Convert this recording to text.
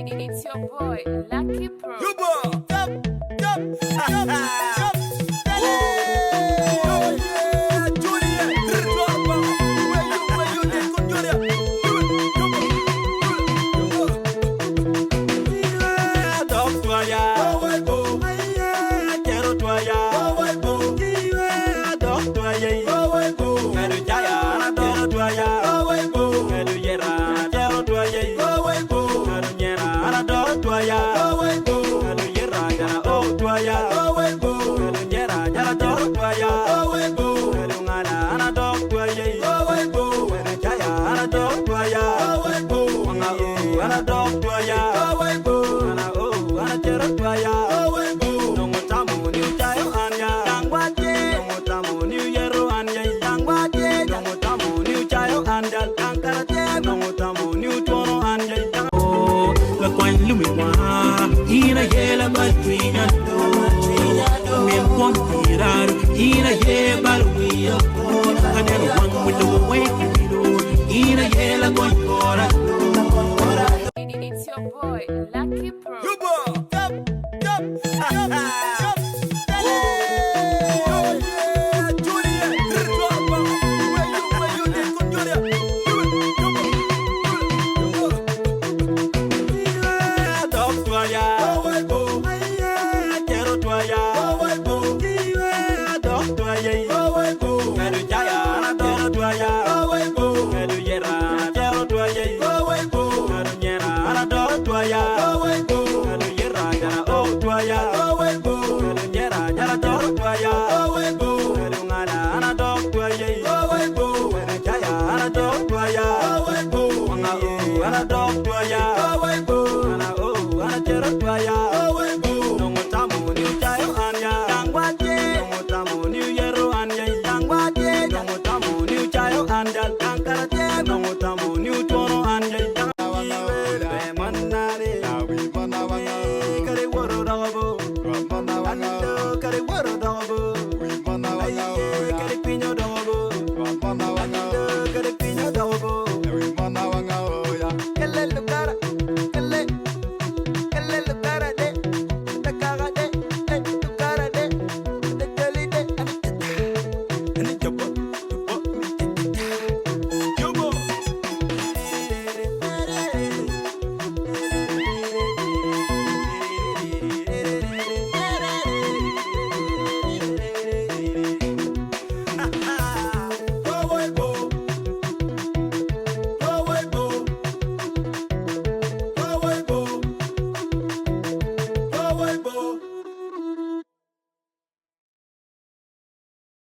It's your boy, Lucky Pro. You boy, Ina yela batwinya do me pontirar ina ye balwiya ane one with the way ina yela konkora. It's your boy, Lucky Pro. you boy, Yeah.